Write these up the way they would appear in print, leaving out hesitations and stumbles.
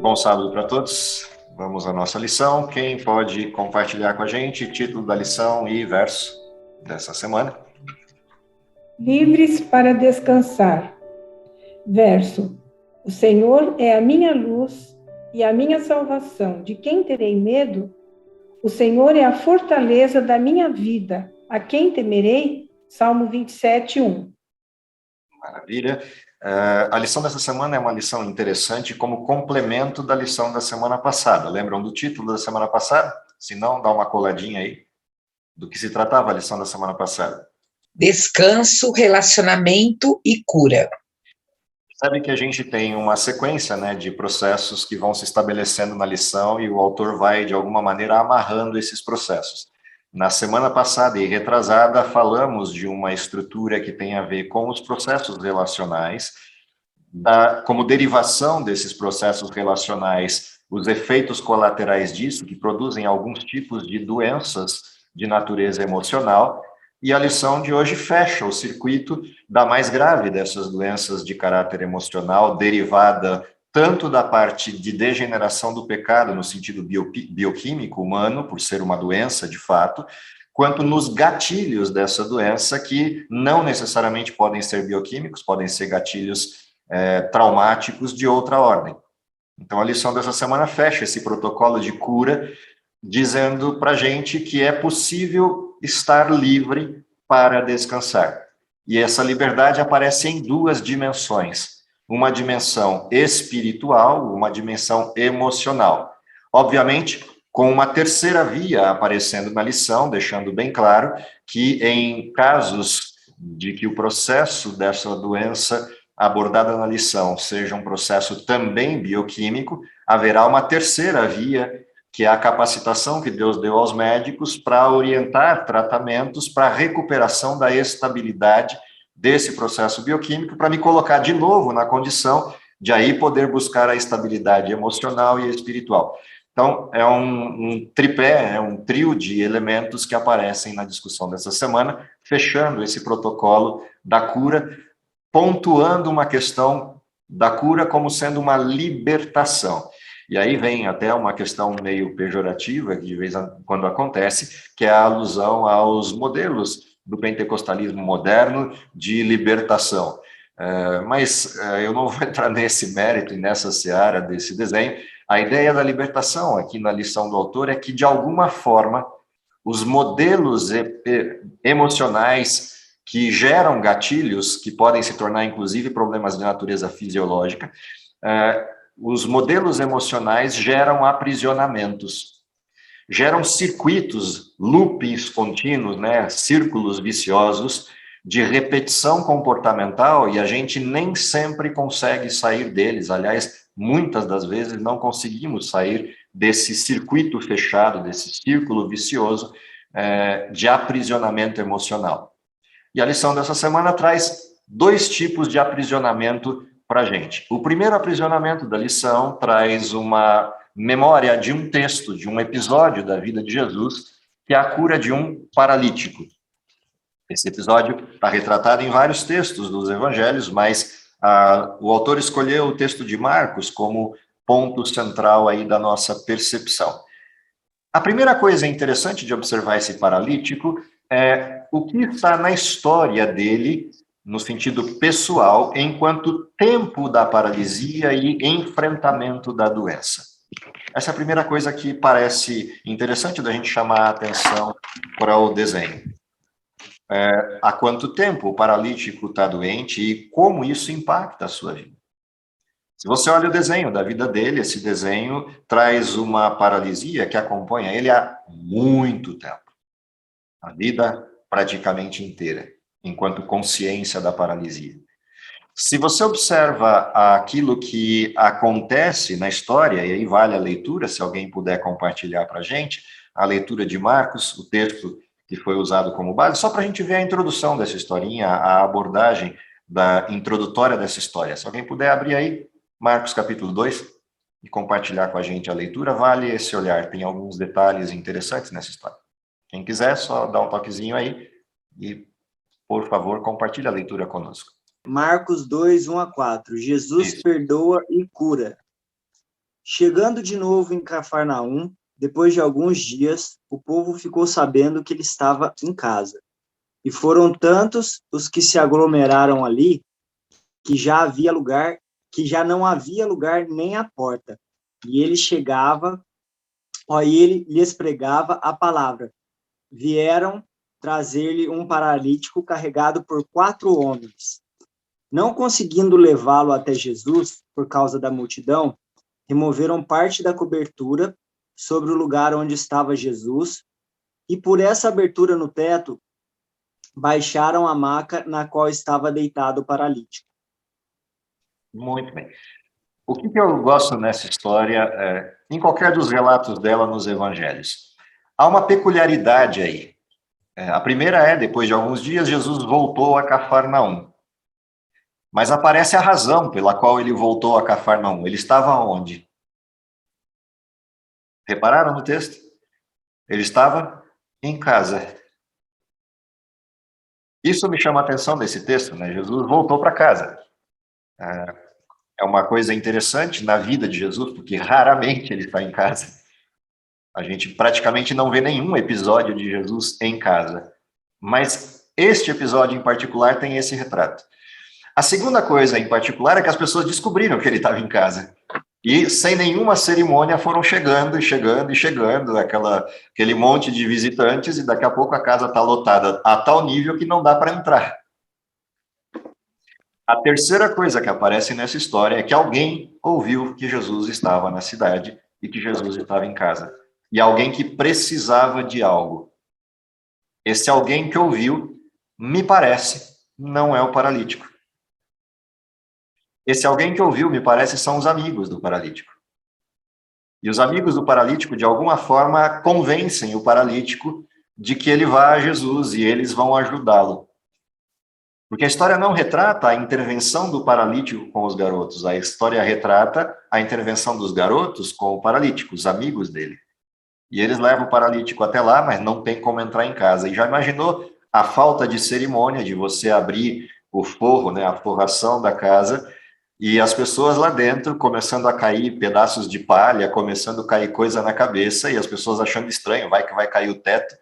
Bom sábado para todos. Vamos à nossa lição. Quem pode compartilhar com a gente título da lição e verso dessa semana? Livres para descansar. Verso: O Senhor é a minha luz e a minha salvação. De quem terei medo? O Senhor é a fortaleza da minha vida. A quem temerei? Salmo 27, 1. Maravilha. A lição dessa semana é uma lição interessante como complemento da lição da semana passada. Lembram do título da semana passada? Se não, dá uma coladinha aí. Do que se tratava a lição da semana passada? Descanso, relacionamento e cura. Sabe que a gente tem uma sequência, né, de processos que vão se estabelecendo na lição e o autor vai, de alguma maneira, amarrando esses processos. Na semana passada e retrasada, falamos de uma estrutura que tem a ver com os processos relacionais, como derivação desses processos relacionais, os efeitos colaterais disso, que produzem alguns tipos de doenças de natureza emocional, e a lição de hoje fecha o circuito da mais grave dessas doenças de caráter emocional, derivada tanto da parte de degeneração do pecado, no sentido bioquímico humano, por ser uma doença de fato, quanto nos gatilhos dessa doença, que não necessariamente podem ser bioquímicos, podem ser gatilhos traumáticos de outra ordem. Então, a lição dessa semana fecha esse protocolo de cura, dizendo para a gente que é possível estar livre para descansar. E essa liberdade aparece em duas dimensões. Uma dimensão espiritual, uma dimensão emocional. Obviamente, com uma terceira via aparecendo na lição, deixando bem claro que em casos de que o processo dessa doença abordada na lição seja um processo também bioquímico, haverá uma terceira via, que é a capacitação que Deus deu aos médicos para orientar tratamentos para a recuperação da estabilidade desse processo bioquímico, para me colocar de novo na condição de aí poder buscar a estabilidade emocional e espiritual. Então, é um tripé, é um trio de elementos que aparecem na discussão dessa semana, fechando esse protocolo da cura, pontuando uma questão da cura como sendo uma libertação. E aí vem até uma questão meio pejorativa, que de vez em quando acontece, que é a alusão aos modelos do pentecostalismo moderno de libertação. Mas eu não vou entrar nesse mérito e nessa seara desse desenho. A ideia da libertação aqui na lição do autor é que, de alguma forma, os modelos emocionais que geram gatilhos, que podem se tornar, inclusive, problemas de natureza fisiológica, os modelos emocionais geram aprisionamentos, geram circuitos, loopings contínuos, né, círculos viciosos de repetição comportamental, e a gente nem sempre consegue sair deles. Aliás, muitas das vezes não conseguimos sair desse circuito fechado, desse círculo vicioso de aprisionamento emocional. E a lição dessa semana traz dois tipos de aprisionamento para a gente. O primeiro aprisionamento da lição traz uma memória de um texto, de um episódio da vida de Jesus, que é a cura de um paralítico. Esse episódio está retratado em vários textos dos evangelhos, mas o autor escolheu o texto de Marcos como ponto central aí da nossa percepção. A primeira coisa interessante de observar esse paralítico é o que está na história dele, no sentido pessoal, enquanto tempo da paralisia e enfrentamento da doença. Essa é a primeira coisa que parece interessante da gente chamar a atenção para o desenho. Há quanto tempo o paralítico está doente e como isso impacta a sua vida? Se você olha o desenho da vida dele, esse desenho traz uma paralisia que acompanha ele há muito tempo. A vida praticamente inteira, enquanto consciência da paralisia. Se você observa aquilo que acontece na história, e aí vale a leitura, se alguém puder compartilhar para a gente, a leitura de Marcos, o texto que foi usado como base, só para a gente ver a introdução dessa historinha, a abordagem da introdutória dessa história. Se alguém puder abrir aí, Marcos capítulo 2, e compartilhar com a gente a leitura, vale esse olhar, tem alguns detalhes interessantes nessa história. Quem quiser, só dá um toquezinho aí, e, por favor, compartilhe a leitura conosco. Marcos 2, 1 a 4. Jesus Isso. perdoa e cura. Chegando de novo em Cafarnaum, depois de alguns dias, o povo ficou sabendo que ele estava em casa. E foram tantos os que se aglomeraram ali, que já não havia lugar nem à porta. E ele ele lhes pregava a palavra. Vieram trazer-lhe um paralítico carregado por 4 homens. Não conseguindo levá-lo até Jesus, por causa da multidão, removeram parte da cobertura sobre o lugar onde estava Jesus, e por essa abertura no teto, baixaram a maca na qual estava deitado o paralítico. Muito bem. O que eu gosto nessa história, em qualquer dos relatos dela nos evangelhos? Há uma peculiaridade aí. A primeira depois de alguns dias, Jesus voltou a Cafarnaum. Mas aparece a razão pela qual ele voltou a Cafarnaum. Ele estava onde? Repararam no texto? Ele estava em casa. Isso me chama a atenção nesse texto, né? Jesus voltou para casa. É uma coisa interessante na vida de Jesus, porque raramente ele está em casa. A gente praticamente não vê nenhum episódio de Jesus em casa. Mas este episódio em particular tem esse retrato. A segunda coisa em particular é que as pessoas descobriram que ele estava em casa. E, sem nenhuma cerimônia, foram chegando e chegando e chegando, aquele monte de visitantes, e daqui a pouco a casa está lotada a tal nível que não dá para entrar. A terceira coisa que aparece nessa história é que alguém ouviu que Jesus estava na cidade e que Jesus estava em casa. E alguém que precisava de algo. Esse alguém que ouviu, me parece, não é o paralítico. Esse alguém que ouviu, me parece, são os amigos do paralítico. E os amigos do paralítico, de alguma forma, convencem o paralítico de que ele vá a Jesus e eles vão ajudá-lo. Porque a história não retrata a intervenção do paralítico com os garotos, a história retrata a intervenção dos garotos com o paralítico, os amigos dele. E eles levam o paralítico até lá, mas não tem como entrar em casa. E já imaginou a falta de cerimônia de você abrir o forro, né, a forração da casa, e as pessoas lá dentro começando a cair pedaços de palha, começando a cair coisa na cabeça, e as pessoas achando estranho, vai que vai cair o teto.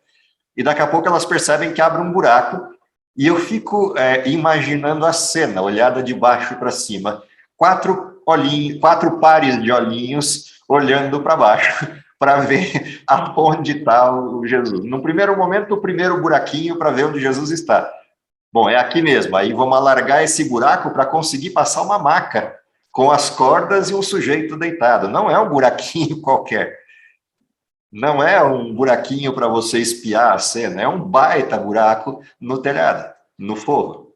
E daqui a pouco elas percebem que abre um buraco, e eu fico imaginando a cena, olhada de baixo para cima. 4 pares de olhinhos olhando para baixo, para ver aonde está o Jesus. No primeiro momento, o primeiro buraquinho para ver onde Jesus está. Bom, é aqui mesmo. Aí vamos alargar esse buraco para conseguir passar uma maca com as cordas e um sujeito deitado. Não é um buraquinho qualquer. Não é um buraquinho para você espiar a cena. É um baita buraco no telhado, no forro.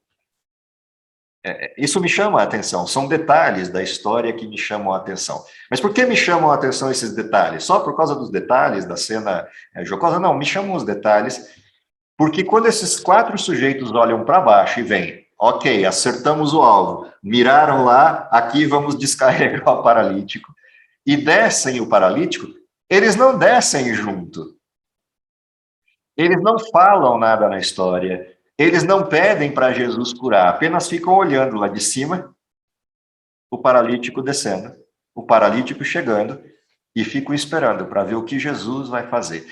Isso me chama a atenção. São detalhes da história que me chamam a atenção. Mas por que me chamam a atenção esses detalhes? Só por causa dos detalhes da cena jocosa? Não, me chamam os detalhes porque quando esses 4 sujeitos olham para baixo e veem, ok, acertamos o alvo, miraram lá, aqui vamos descarregar o paralítico, e descem o paralítico, eles não descem junto. Eles não falam nada na história. Eles não pedem para Jesus curar, apenas ficam olhando lá de cima, o paralítico descendo, o paralítico chegando, e ficam esperando para ver o que Jesus vai fazer.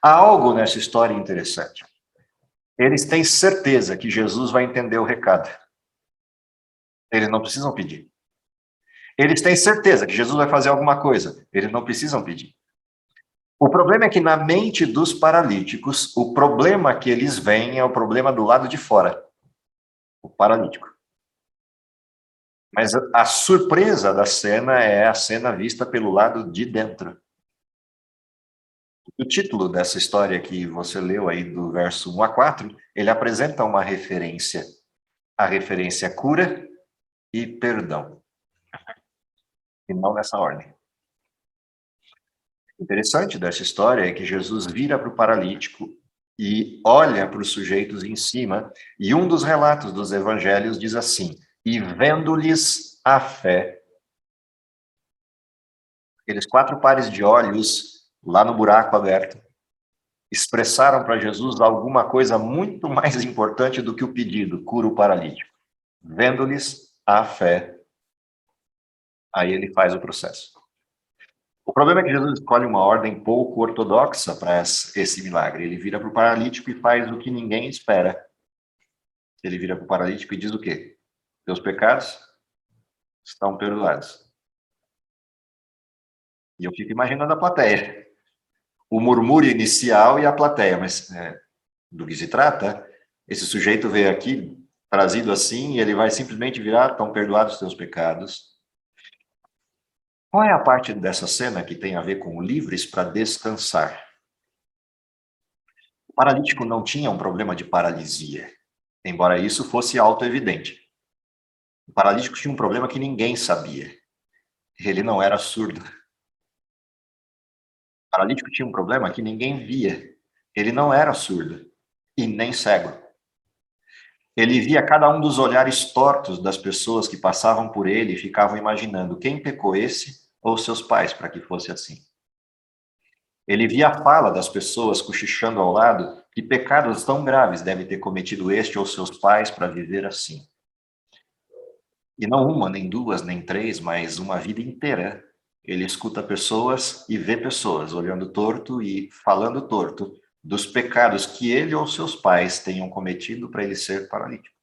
Há algo nessa história interessante. Eles têm certeza que Jesus vai entender o recado. Eles não precisam pedir. Eles têm certeza que Jesus vai fazer alguma coisa. Eles não precisam pedir. O problema é que na mente dos paralíticos, o problema que eles veem é o problema do lado de fora. O paralítico. Mas a surpresa da cena é a cena vista pelo lado de dentro. O título dessa história que você leu aí, do verso 1 a 4, ele apresenta uma referência. A referência cura e perdão. E não nessa ordem. O interessante dessa história é que Jesus vira para o paralítico e olha para os sujeitos em cima, e um dos relatos dos evangelhos diz assim, e vendo-lhes a fé. Aqueles 4 pares de olhos lá no buraco aberto, expressaram para Jesus alguma coisa muito mais importante do que o pedido: cura o paralítico. Vendo-lhes a fé, aí ele faz o processo. O problema é que Jesus escolhe uma ordem pouco ortodoxa para esse milagre. Ele vira para o paralítico e faz o que ninguém espera. Ele vira para o paralítico e diz o quê? Teus pecados estão perdoados. E eu fico imaginando a plateia. O murmúrio inicial e a plateia. Mas do que se trata? Esse sujeito veio aqui, trazido assim, e ele vai simplesmente virar: estão perdoados os teus pecados. Qual é a parte dessa cena que tem a ver com livres para descansar? O paralítico não tinha um problema de paralisia, embora isso fosse autoevidente. O paralítico tinha um problema que ninguém sabia. Ele não era surdo. O paralítico tinha um problema que ninguém via. Ele não era surdo e nem cego. Ele via cada um dos olhares tortos das pessoas que passavam por ele e ficavam imaginando: quem pecou, esse ou seus pais, para que fosse assim? Ele via a fala das pessoas cochichando ao lado: que pecados tão graves deve ter cometido este ou seus pais para viver assim? E não uma, nem duas, nem três, mas uma vida inteira. Ele escuta pessoas e vê pessoas olhando torto e falando torto dos pecados que ele ou seus pais tenham cometido para ele ser paralítico.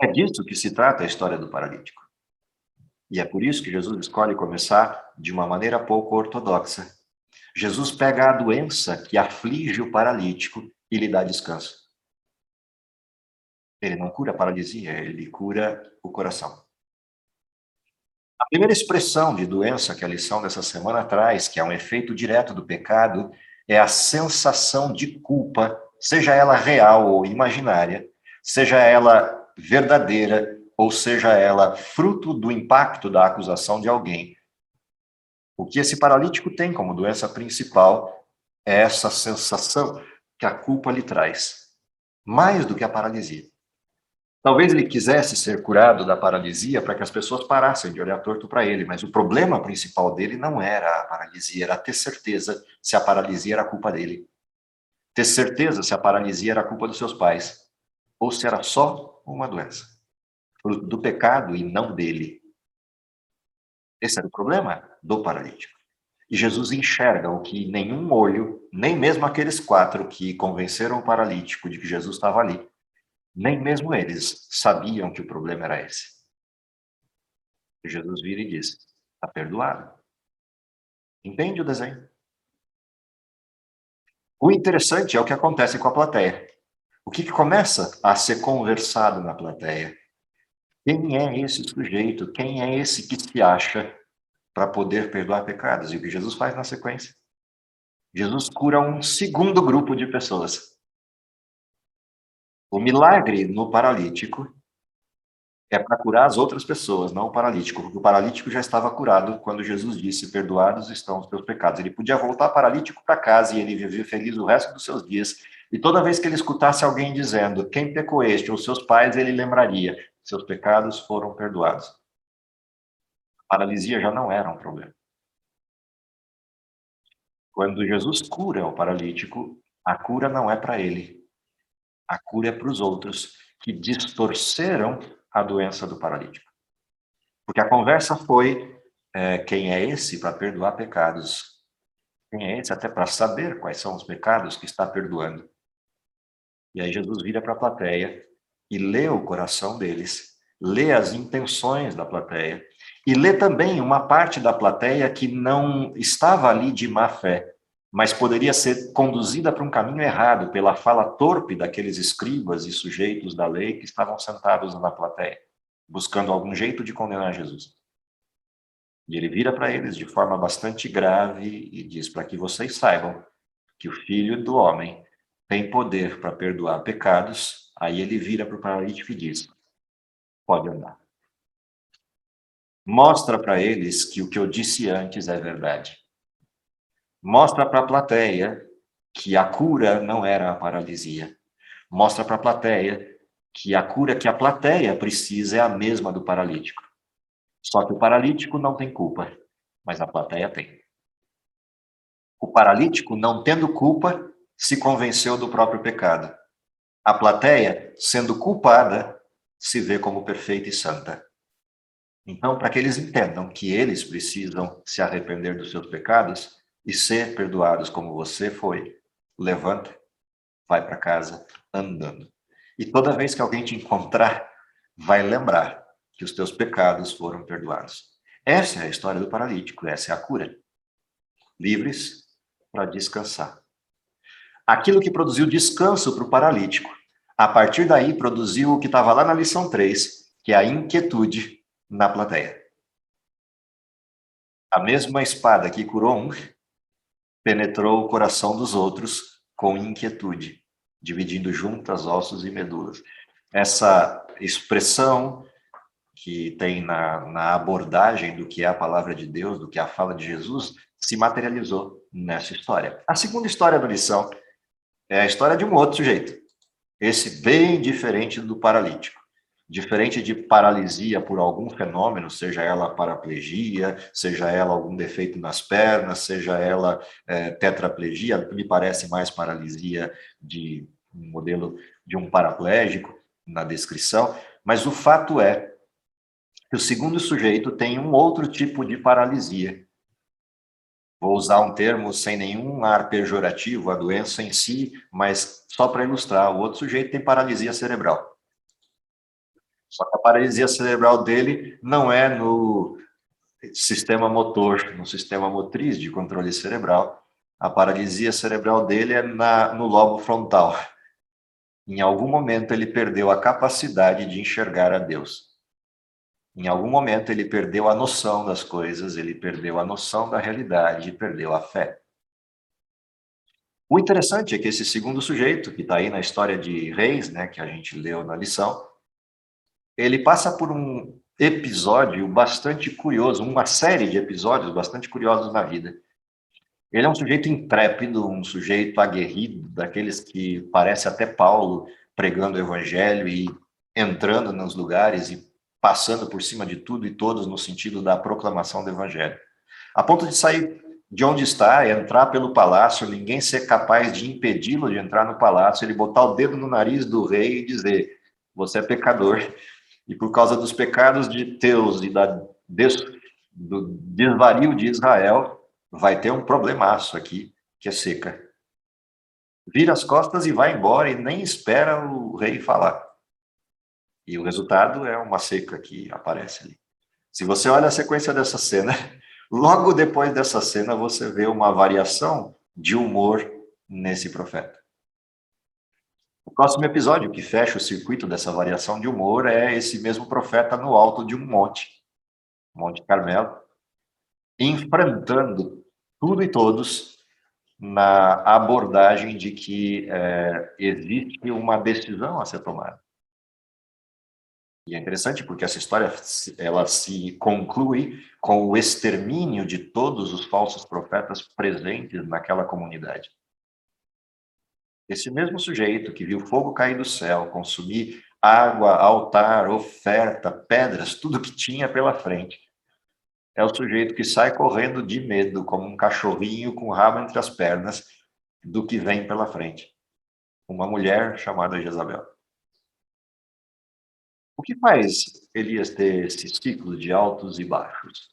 É disso que se trata a história do paralítico. E é por isso que Jesus escolhe começar de uma maneira pouco ortodoxa. Jesus pega a doença que aflige o paralítico e lhe dá descanso. Ele não cura a paralisia, ele cura o coração. A primeira expressão de doença que a lição dessa semana traz, que é um efeito direto do pecado, é a sensação de culpa, seja ela real ou imaginária, seja ela verdadeira ou seja ela fruto do impacto da acusação de alguém. O que esse paralítico tem como doença principal é essa sensação que a culpa lhe traz, mais do que a paralisia. Talvez ele quisesse ser curado da paralisia para que as pessoas parassem de olhar torto para ele, mas o problema principal dele não era a paralisia, era ter certeza se a paralisia era culpa dele. Ter certeza se a paralisia era culpa dos seus pais, ou se era só uma doença, fruto do pecado e não dele. Esse era o problema do paralítico. E Jesus enxerga o que nenhum olho, nem mesmo aqueles 4 que convenceram o paralítico de que Jesus estava ali, nem mesmo eles sabiam que o problema era esse. Jesus vira e diz: está perdoado. Entende o desenho? O interessante é o que acontece com a plateia. O que começa a ser conversado na plateia? Quem é esse sujeito? Quem é esse que se acha para poder perdoar pecados? E o que Jesus faz na sequência? Jesus cura um segundo grupo de pessoas. O milagre no paralítico é para curar as outras pessoas, não o paralítico, porque o paralítico já estava curado quando Jesus disse: perdoados estão os teus pecados. Ele podia voltar paralítico para casa e ele viver feliz o resto dos seus dias. E toda vez que ele escutasse alguém dizendo: quem pecou este ou seus pais, ele lembraria: seus pecados foram perdoados. A paralisia já não era um problema. Quando Jesus cura o paralítico, a cura não é para ele. A cura é para os outros que distorceram a doença do paralítico. Porque a conversa foi: quem é esse para perdoar pecados? Quem é esse até para saber quais são os pecados que está perdoando? E aí Jesus vira para a plateia e lê o coração deles, lê as intenções da plateia e lê também uma parte da plateia que não estava ali de má fé, mas poderia ser conduzida para um caminho errado pela fala torpe daqueles escribas e sujeitos da lei que estavam sentados na plateia, buscando algum jeito de condenar Jesus. E ele vira para eles de forma bastante grave e diz: para que vocês saibam que o Filho do Homem tem poder para perdoar pecados. Aí ele vira para o paralítico e diz: pode andar. Mostra para eles que o que eu disse antes é verdade. Mostra para a plateia que a cura não era a paralisia. Mostra para a plateia que a cura que a plateia precisa é a mesma do paralítico. Só que o paralítico não tem culpa, mas a plateia tem. O paralítico, não tendo culpa, se convenceu do próprio pecado. A plateia, sendo culpada, se vê como perfeita e santa. Então, para que eles entendam que eles precisam se arrepender dos seus pecados e ser perdoados como você foi, levanta, vai para casa andando. E toda vez que alguém te encontrar, vai lembrar que os teus pecados foram perdoados. Essa é a história do paralítico, essa é a cura. Livres para descansar. Aquilo que produziu descanso para o paralítico, a partir daí produziu o que estava lá na lição 3, que é a inquietude na plateia. A mesma espada que curou um, penetrou o coração dos outros com inquietude, dividindo juntas ossos e medulas. Essa expressão que tem na abordagem do que é a palavra de Deus, do que é a fala de Jesus, se materializou nessa história. A segunda história da lição é a história de um outro sujeito, esse bem diferente do paralítico. Diferente de paralisia por algum fenômeno, seja ela paraplegia, seja ela algum defeito nas pernas, seja ela tetraplegia, me parece mais paralisia de um modelo de um paraplégico na descrição, mas o fato é que o segundo sujeito tem um outro tipo de paralisia. Vou usar um termo sem nenhum ar pejorativo, a doença em si, mas só para ilustrar, o outro sujeito tem paralisia cerebral. Só que a paralisia cerebral dele não é no sistema motor, no sistema motriz de controle cerebral. A paralisia cerebral dele é no lobo frontal. Em algum momento ele perdeu a capacidade de enxergar a Deus. Em algum momento ele perdeu a noção das coisas, ele perdeu a noção da realidade, perdeu a fé. O interessante é que esse segundo sujeito, que está aí na história de Reis, né, que a gente leu na lição, ele passa por um episódio bastante curioso, uma série de episódios bastante curiosos na vida. Ele é um sujeito intrépido, um sujeito aguerrido, daqueles que parece até Paulo pregando o evangelho e entrando nos lugares e passando por cima de tudo e todos no sentido da proclamação do evangelho. A ponto de sair de onde está, entrar pelo palácio, ninguém ser capaz de impedi-lo de entrar no palácio, ele botar o dedo no nariz do rei e dizer: você é pecador, e por causa dos pecados de teus e do desvario de Israel, vai ter um problemaço aqui, que é seca. Vira as costas e vai embora e nem espera o rei falar. E o resultado é uma seca que aparece ali. Se você olha a sequência dessa cena, logo depois dessa cena você vê uma variação de humor nesse profeta. O próximo episódio, que fecha o circuito dessa variação de humor, é esse mesmo profeta no alto de um monte, Monte Carmelo, enfrentando tudo e todos na abordagem de que existe uma decisão a ser tomada. E é interessante porque essa história ela se conclui com o extermínio de todos os falsos profetas presentes naquela comunidade. Esse mesmo sujeito que viu fogo cair do céu, consumir água, altar, oferta, pedras, tudo que tinha pela frente, é o sujeito que sai correndo de medo, como um cachorrinho com o rabo entre as pernas, do que vem pela frente. Uma mulher chamada Jezabel. O que faz Elias ter esse ciclo de altos e baixos?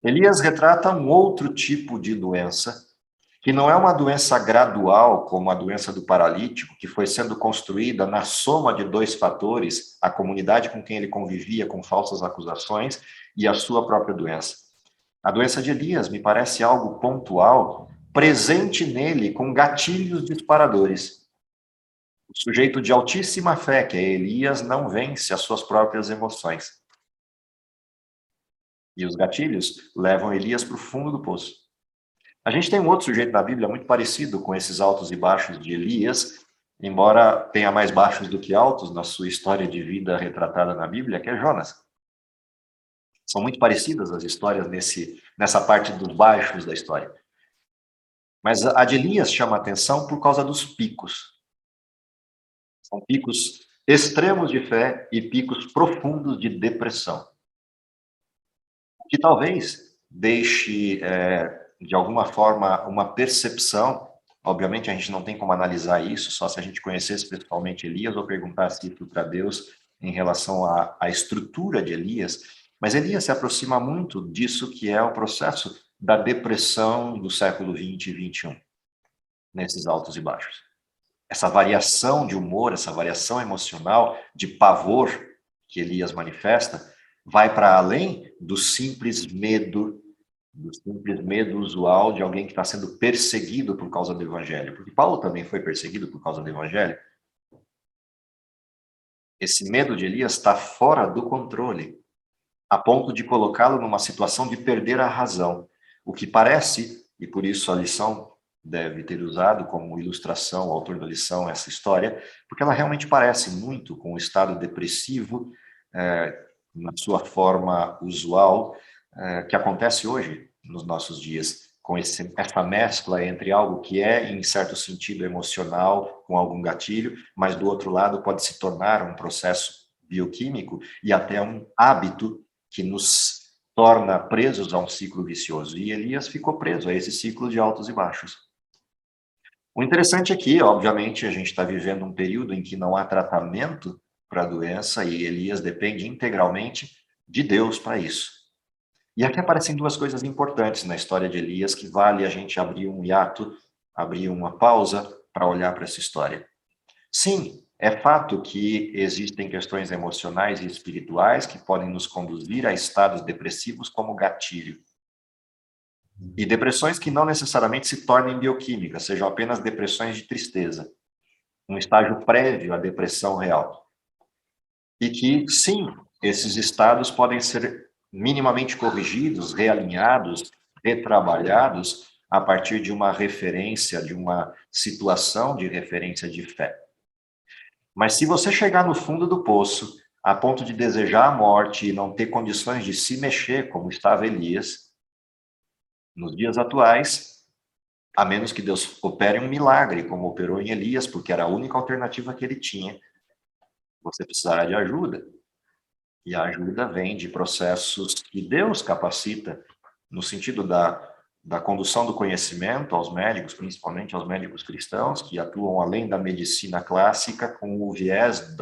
Elias retrata um outro tipo de doença, que não é uma doença gradual, como a doença do paralítico, que foi sendo construída na soma de dois fatores, a comunidade com quem ele convivia com falsas acusações e a sua própria doença. A doença de Elias me parece algo pontual, presente nele com gatilhos disparadores. O sujeito de altíssima fé, que é Elias, não vence as suas próprias emoções. E os gatilhos levam Elias para o fundo do poço. A gente tem um outro sujeito na Bíblia muito parecido com esses altos e baixos de Elias, embora tenha mais baixos do que altos na sua história de vida retratada na Bíblia, que é Jonas. São muito parecidas as histórias nessa parte dos baixos da história. Mas a de Elias chama a atenção por causa dos picos. São picos extremos de fé e picos profundos de depressão. Que talvez deixe de alguma forma, uma percepção. Obviamente, a gente não tem como analisar isso, só se a gente conhecesse pessoalmente Elias ou perguntasse isso para Deus em relação à estrutura de Elias. Mas Elias se aproxima muito disso que é o processo da depressão do século 20 e 21, nesses altos e baixos. Essa variação de humor, essa variação emocional, de pavor que Elias manifesta, vai para além do simples medo usual de alguém que está sendo perseguido por causa do evangelho. Porque Paulo também foi perseguido por causa do evangelho. Esse medo de Elias está fora do controle, a ponto de colocá-lo numa situação de perder a razão. O que parece, e por isso a lição deve ter usado como ilustração, o autor da lição, essa história, porque ela realmente parece muito com o estado depressivo, na sua forma usual, que acontece hoje, nos nossos dias, com essa mescla entre algo que é, em certo sentido, emocional, com algum gatilho, mas, do outro lado, pode se tornar um processo bioquímico e até um hábito que nos torna presos a um ciclo vicioso. E Elias ficou preso a esse ciclo de altos e baixos. O interessante é que, obviamente, a gente está vivendo um período em que não há tratamento para a doença e Elias depende integralmente de Deus para isso. E aqui aparecem duas coisas importantes na história de Elias que vale a gente abrir um hiato, abrir uma pausa para olhar para essa história. Sim, é fato que existem questões emocionais e espirituais que podem nos conduzir a estados depressivos como gatilho. E depressões que não necessariamente se tornem bioquímicas, sejam apenas depressões de tristeza. Um estágio prévio à depressão real. E que, sim, esses estados podem ser minimamente corrigidos, realinhados, retrabalhados a partir de uma referência, de uma situação de referência de fé. Mas se você chegar no fundo do poço, a ponto de desejar a morte e não ter condições de se mexer, como estava Elias, nos dias atuais, a menos que Deus opere um milagre, como operou em Elias, porque era a única alternativa que ele tinha, você precisará de ajuda. E a ajuda vem de processos que Deus capacita, no sentido da condução do conhecimento aos médicos, principalmente aos médicos cristãos, que atuam além da medicina clássica, com o viés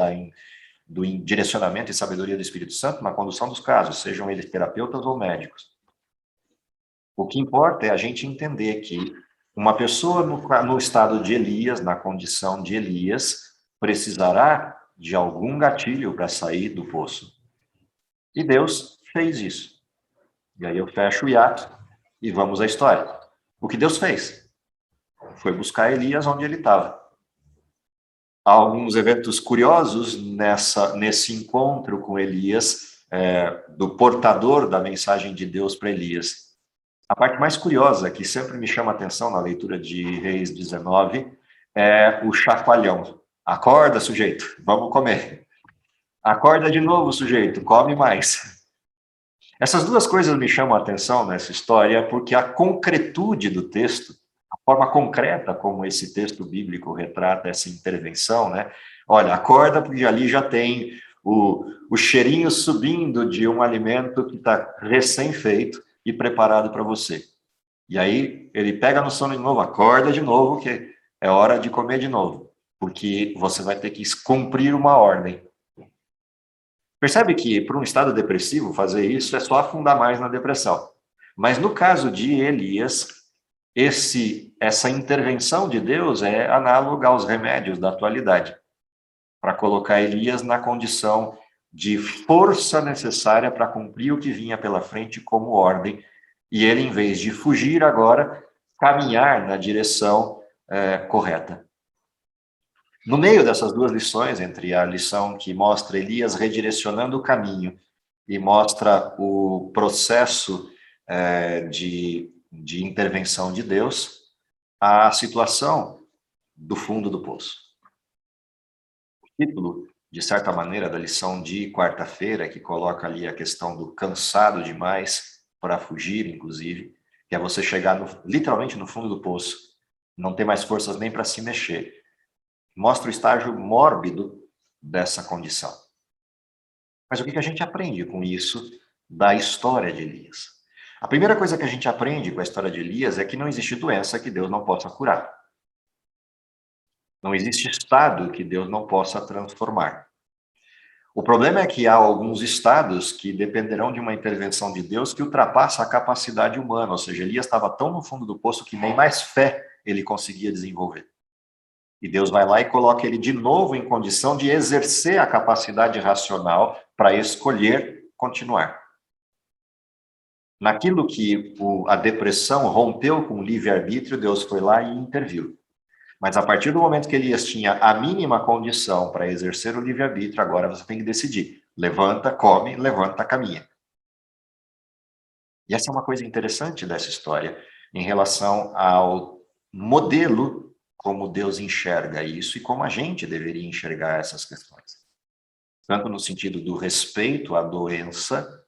do direcionamento e sabedoria do Espírito Santo na condução dos casos, sejam eles terapeutas ou médicos. O que importa é a gente entender que uma pessoa no estado de Elias, na condição de Elias, precisará de algum gatilho para sair do poço. E Deus fez isso. E aí eu fecho o hiato e vamos à história. O que Deus fez? Foi buscar Elias onde ele estava. Há alguns eventos curiosos nesse encontro com Elias, do portador da mensagem de Deus para Elias. A parte mais curiosa, que sempre me chama a atenção na leitura de Reis 19, é o chacoalhão. Acorda, sujeito, vamos comer. Acorda de novo, sujeito, come mais. Essas duas coisas me chamam a atenção nessa história porque a concretude do texto, a forma concreta como esse texto bíblico retrata essa intervenção, né? Olha, acorda porque ali já tem o cheirinho subindo de um alimento que está recém-feito e preparado para você. E aí ele pega no sono de novo, acorda de novo, que é hora de comer de novo, porque você vai ter que cumprir uma ordem. Percebe que, para um estado depressivo, fazer isso é só afundar mais na depressão. Mas no caso de Elias, essa intervenção de Deus é análoga aos remédios da atualidade, para colocar Elias na condição de força necessária para cumprir o que vinha pela frente como ordem, e ele, em vez de fugir agora, caminhar na direção correta. No meio dessas duas lições, entre a lição que mostra Elias redirecionando o caminho e mostra o processo de intervenção de Deus, a situação do fundo do poço. O título, de certa maneira, da lição de quarta-feira, que coloca ali a questão do cansado demais para fugir, inclusive, que é você chegar literalmente no fundo do poço, não ter mais forças nem para se mexer. Mostra o estágio mórbido dessa condição. Mas o que a gente aprende com isso da história de Elias? A primeira coisa que a gente aprende com a história de Elias é que não existe doença que Deus não possa curar. Não existe estado que Deus não possa transformar. O problema é que há alguns estados que dependerão de uma intervenção de Deus que ultrapassa a capacidade humana, ou seja, Elias estava tão no fundo do poço que nem mais fé ele conseguia desenvolver. E Deus vai lá e coloca ele de novo em condição de exercer a capacidade racional para escolher continuar. Naquilo que a depressão rompeu com o livre-arbítrio, Deus foi lá e interviu. Mas a partir do momento que Elias tinha a mínima condição para exercer o livre-arbítrio, agora você tem que decidir. Levanta, come, levanta, caminha. E essa é uma coisa interessante dessa história, em relação ao modelo como Deus enxerga isso e como a gente deveria enxergar essas questões. Tanto no sentido do respeito à doença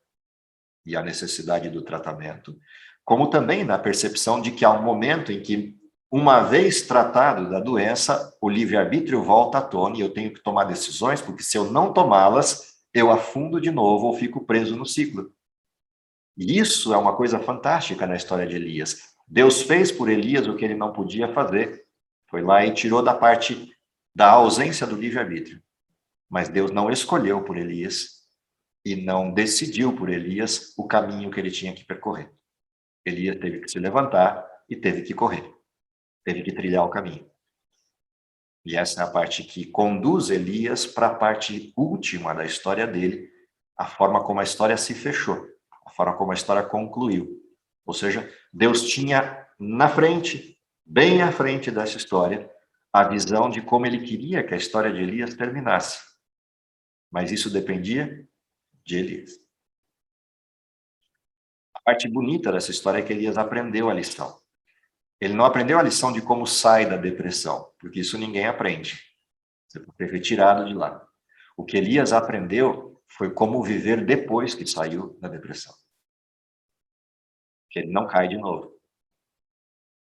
e à necessidade do tratamento, como também na percepção de que há um momento em que, uma vez tratado da doença, o livre-arbítrio volta à tona e eu tenho que tomar decisões, porque se eu não tomá-las, eu afundo de novo ou fico preso no ciclo. E isso é uma coisa fantástica na história de Elias. Deus fez por Elias o que ele não podia fazer. Foi lá e tirou da parte da ausência do livre-arbítrio. Mas Deus não escolheu por Elias e não decidiu por Elias o caminho que ele tinha que percorrer. Elias teve que se levantar e teve que correr. Teve que trilhar o caminho. E essa é a parte que conduz Elias para a parte última da história dele, a forma como a história se fechou, a forma como a história concluiu. Ou seja, Deus tinha na frente, bem à frente dessa história, a visão de como ele queria que a história de Elias terminasse. Mas isso dependia de Elias. A parte bonita dessa história é que Elias aprendeu a lição. Ele não aprendeu a lição de como sai da depressão, porque isso ninguém aprende. Você foi retirado de lá. O que Elias aprendeu foi como viver depois que saiu da depressão. Que ele não cai de novo.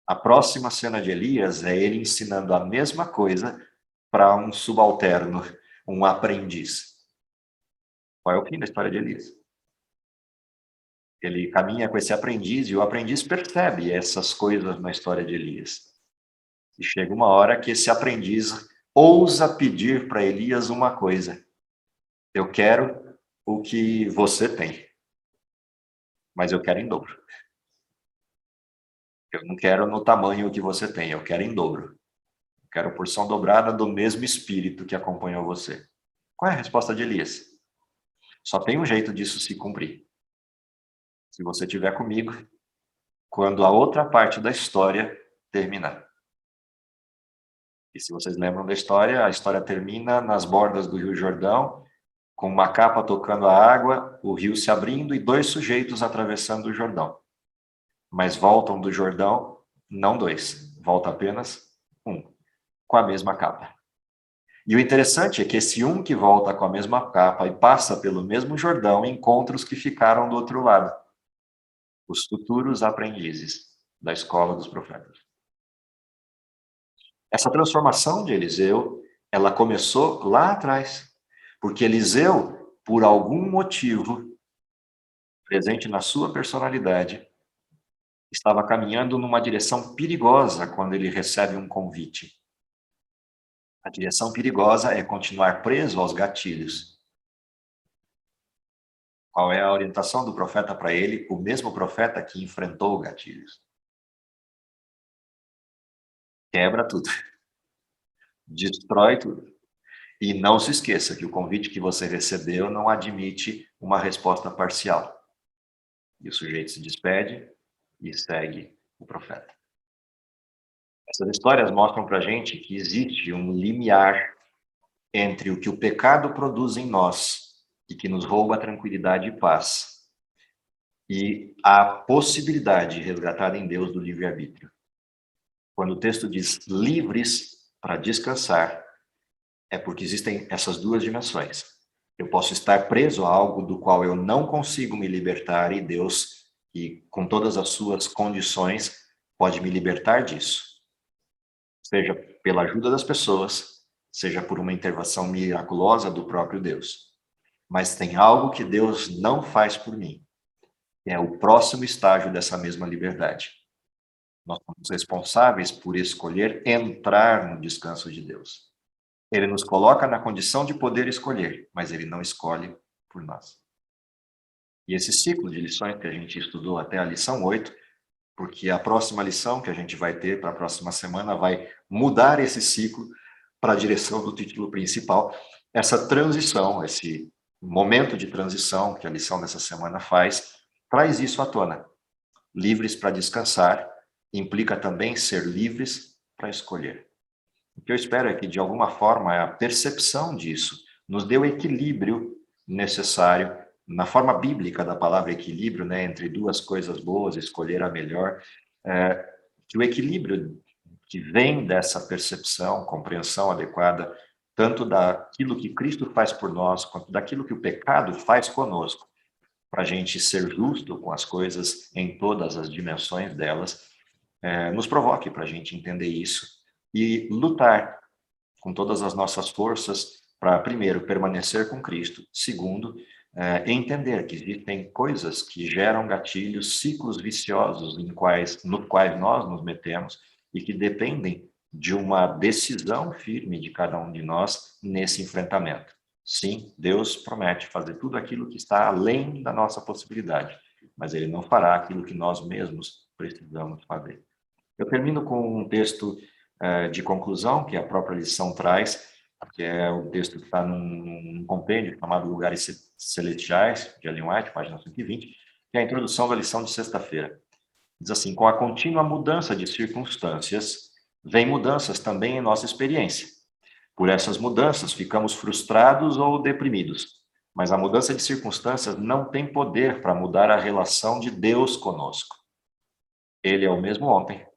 A próxima cena de Elias é ele ensinando a mesma coisa para um subalterno, um aprendiz. Qual é o fim da história de Elias? Ele caminha com esse aprendiz e o aprendiz percebe essas coisas na história de Elias. E chega uma hora que esse aprendiz ousa pedir para Elias uma coisa. Eu quero o que você tem, mas eu quero em dobro. Eu não quero no tamanho que você tem, eu quero em dobro. Eu quero porção dobrada do mesmo espírito que acompanhou você. Qual é a resposta de Elias? Só tem um jeito disso se cumprir. Se você estiver comigo, quando a outra parte da história terminar. E se vocês lembram da história, a história termina nas bordas do Rio Jordão, com uma capa tocando a água, o rio se abrindo e 2 sujeitos atravessando o Jordão. Mas voltam do Jordão, não 2, volta apenas 1, com a mesma capa. E o interessante é que esse um que volta com a mesma capa e passa pelo mesmo Jordão encontra os que ficaram do outro lado. Os futuros aprendizes da escola dos profetas. Essa transformação de Eliseu, ela começou lá atrás, porque Eliseu, por algum motivo presente na sua personalidade, estava caminhando numa direção perigosa quando ele recebe um convite. A direção perigosa é continuar preso aos gatilhos. Qual é a orientação do profeta para ele? O mesmo profeta que enfrentou gatilhos. Quebra tudo. Destrói tudo. E não se esqueça que o convite que você recebeu não admite uma resposta parcial. E o sujeito se despede e segue o profeta. Essas histórias mostram para a gente que existe um limiar entre o que o pecado produz em nós e que nos rouba a tranquilidade e paz, e a possibilidade resgatada em Deus do livre-arbítrio. Quando o texto diz livres para descansar, é porque existem essas 2 dimensões. Eu posso estar preso a algo do qual eu não consigo me libertar e Deus, e com todas as suas condições, pode me libertar disso. Seja pela ajuda das pessoas, seja por uma intervenção miraculosa do próprio Deus. Mas tem algo que Deus não faz por mim. É o próximo estágio dessa mesma liberdade. Nós somos responsáveis por escolher entrar no descanso de Deus. Ele nos coloca na condição de poder escolher, mas ele não escolhe por nós. E esse ciclo de lições que a gente estudou até a lição 8, porque a próxima lição que a gente vai ter para a próxima semana vai mudar esse ciclo para a direção do título principal, essa transição, esse momento de transição que a lição dessa semana faz, traz isso à tona. Livres para descansar implica também ser livres para escolher. O que eu espero é que, de alguma forma, a percepção disso nos dê o equilíbrio necessário, na forma bíblica da palavra equilíbrio, né, entre duas coisas boas, escolher a melhor, que o equilíbrio que vem dessa percepção, compreensão adequada, tanto daquilo que Cristo faz por nós, quanto daquilo que o pecado faz conosco, para a gente ser justo com as coisas em todas as dimensões delas, nos provoque para a gente entender isso e lutar com todas as nossas forças para, primeiro, permanecer com Cristo, segundo, entender que existem coisas que geram gatilhos, ciclos viciosos nos quais nós nos metemos e que dependem de uma decisão firme de cada um de nós nesse enfrentamento. Sim, Deus promete fazer tudo aquilo que está além da nossa possibilidade, mas Ele não fará aquilo que nós mesmos precisamos fazer. Eu termino com um texto de conclusão que a própria lição traz, que é o texto que está num compêndio chamado Lugares Celestiais, de Ellen White, página 120, que é a introdução da lição de sexta-feira. Diz assim: com a contínua mudança de circunstâncias, vem mudanças também em nossa experiência. Por essas mudanças, ficamos frustrados ou deprimidos, mas a mudança de circunstâncias não tem poder para mudar a relação de Deus conosco. Ele é o mesmo ontem,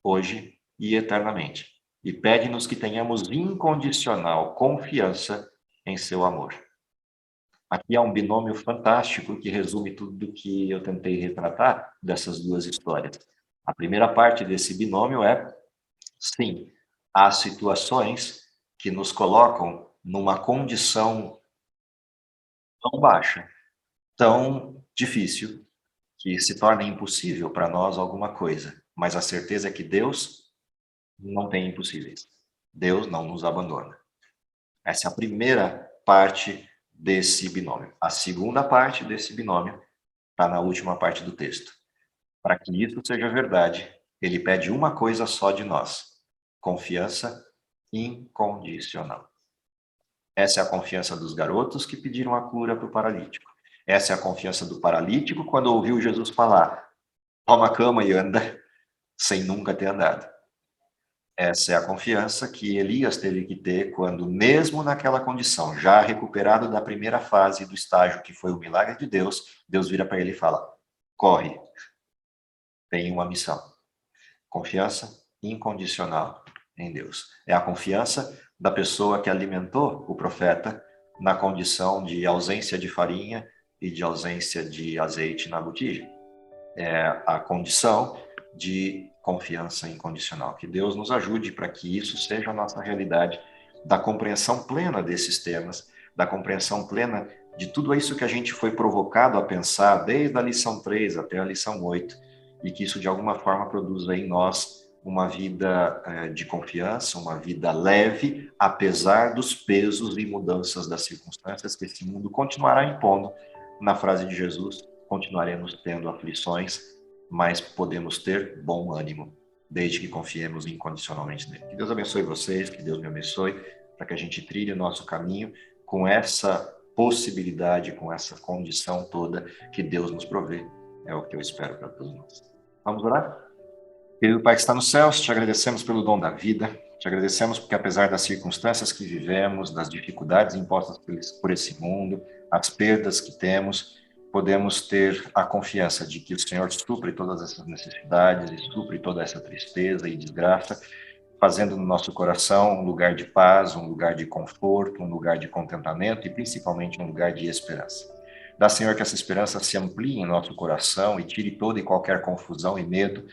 hoje e eternamente, e pede-nos que tenhamos incondicional confiança em seu amor. Aqui há um binômio fantástico que resume tudo o que eu tentei retratar dessas duas histórias. A primeira parte desse binômio é, sim, há situações que nos colocam numa condição tão baixa, tão difícil, que se torna impossível para nós alguma coisa, mas a certeza é que Deus não tem impossíveis. Deus não nos abandona. Essa é a primeira parte desse binômio. A segunda parte desse binômio está na última parte do texto. Para que isso seja verdade, ele pede uma coisa só de nós: confiança incondicional. Essa é a confiança dos garotos que pediram a cura para o paralítico. Essa é a confiança do paralítico quando ouviu Jesus falar: toma a cama e anda, sem nunca ter andado. Essa é a confiança que Elias teve que ter quando, mesmo naquela condição, já recuperado da primeira fase do estágio que foi o milagre de Deus, Deus vira para ele e fala: corre, tem uma missão. Confiança incondicional em Deus. É a confiança da pessoa que alimentou o profeta na condição de ausência de farinha e de ausência de azeite na botija. É a condição de confiança incondicional. Que Deus nos ajude para que isso seja a nossa realidade, da compreensão plena desses temas, da compreensão plena de tudo isso que a gente foi provocado a pensar desde a lição 3 até a lição 8, e que isso de alguma forma produza em nós uma vida de confiança, uma vida leve, apesar dos pesos e mudanças das circunstâncias que esse mundo continuará impondo. Na frase de Jesus, continuaremos tendo aflições, mas podemos ter bom ânimo, desde que confiemos incondicionalmente nele. Que Deus abençoe vocês, que Deus me abençoe, para que a gente trilhe o nosso caminho com essa possibilidade, com essa condição toda que Deus nos provê. É o que eu espero para todos nós. Vamos orar? Querido Pai que está nos céus, te agradecemos pelo dom da vida, te agradecemos porque, apesar das circunstâncias que vivemos, das dificuldades impostas por esse mundo, as perdas que temos, podemos ter a confiança de que o Senhor supre todas essas necessidades e supre toda essa tristeza e desgraça, fazendo no nosso coração um lugar de paz, um lugar de conforto, um lugar de contentamento e principalmente um lugar de esperança. Dá, Senhor, que essa esperança se amplie em nosso coração e tire toda e qualquer confusão e medo,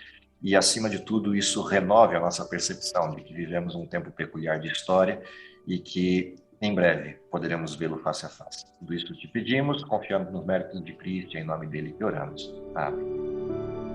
e, acima de tudo, isso renove a nossa percepção de que vivemos um tempo peculiar de história e que em breve poderemos vê-lo face a face. Tudo isso te pedimos, confiando nos méritos de Cristo, e em nome dele que oramos. Amém.